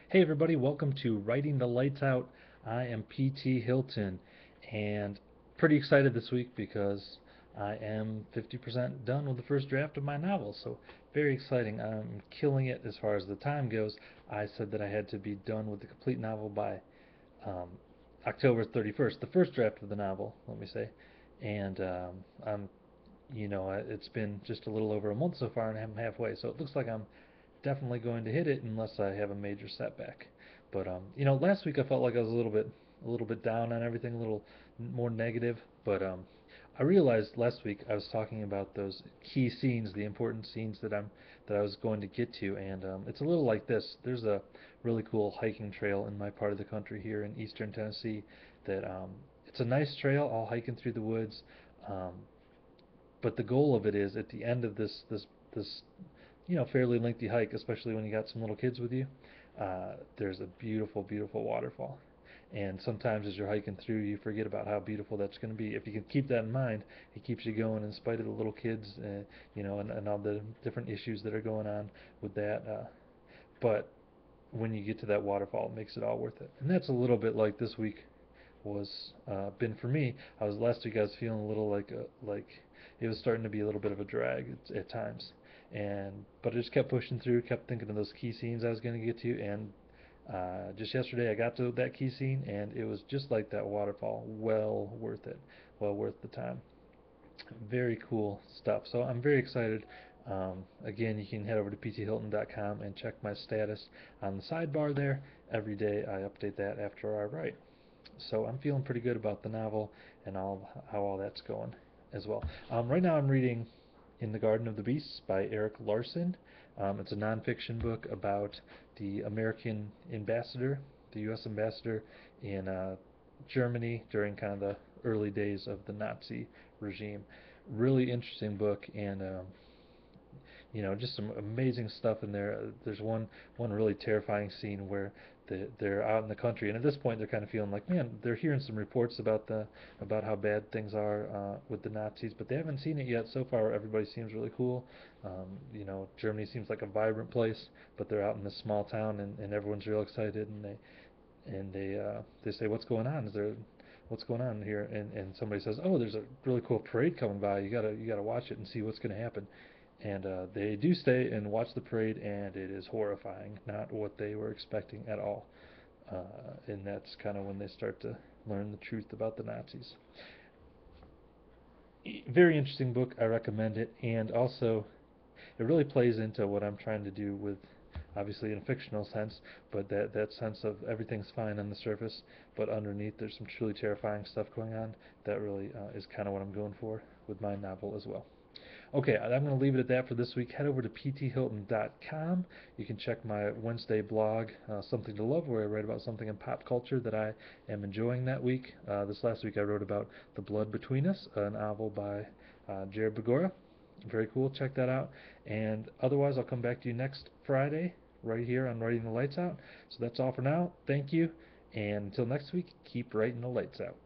Hey everybody, welcome to Writing the Lights Out. I am PT Hilton and pretty excited this week because I am 50% done with the first draft of my novel. So very exciting. I'm killing it as far as the time goes. I said that I had to be done with the complete novel by um, October 31st, the first draft of the novel, let me say. And it's been just a little over a month so far and I'm halfway. So it looks like I'm definitely going to hit it unless I have a major setback. But last week I felt like I was a little bit down on everything, a little more negative. But I realized last week I was talking about those key scenes, the important scenes that I was going to get to, and it's a little like this. There's a really cool hiking trail in my part of the country here in eastern Tennessee that it's a nice trail, all hiking through the woods. Um, but the goal of it is at the end of this fairly lengthy hike, especially when you got some little kids with you. There's a beautiful, beautiful waterfall. And sometimes as you're hiking through, you forget about how beautiful that's going to be. If you can keep that in mind, it keeps you going in spite of the little kids, and all the different issues that are going on with that. But when you get to that waterfall, it makes it all worth it. And that's a little bit like this week was been for me. Last week I was feeling a little like it was starting to be a little bit of a drag at times, but I just kept pushing through, kept thinking of those key scenes I was going to get to, and just yesterday I got to that key scene, and it was just like that waterfall. Well worth it, well worth the time. Very cool stuff. So I'm very excited. Again, you can head over to pthilton.com and check my status on the sidebar there. Every day I update that after I write. So I'm feeling pretty good about the novel and how all that's going as well. Right now I'm reading In the Garden of the Beasts by Eric Larson. It's a nonfiction book about the American ambassador, the U.S. ambassador in Germany during kind of the early days of the Nazi regime. Really interesting book, and just some amazing stuff in there. There's one really terrifying scene where they're out in the country, and at this point they're kind of feeling like, man, they're hearing some reports about how bad things are with the Nazis, but they haven't seen it yet. So far, everybody seems really cool. Germany seems like a vibrant place, but they're out in this small town, and everyone's real excited, and they say, what's going on? What's going on here? And somebody says, oh, there's a really cool parade coming by. You gotta watch it and see what's going to happen. And they do stay and watch the parade, and it is horrifying, not what they were expecting at all. And that's kind of when they start to learn the truth about the Nazis. Very interesting book. I recommend it, and also it really plays into what I'm trying to do with, obviously in a fictional sense, but that sense of everything's fine on the surface, but underneath there's some truly terrifying stuff going on. That really is kind of what I'm going for with my novel as well. Okay, I'm going to leave it at that for this week. Head over to pthilton.com. You can check my Wednesday blog, Something to Love, where I write about something in pop culture that I am enjoying that week. This last week I wrote about The Blood Between Us, a novel by Jared Begora. Very cool. Check that out. And otherwise, I'll come back to you next Friday right here on Writing the Lights Out. So that's all for now. Thank you. And until next week, keep writing the lights out.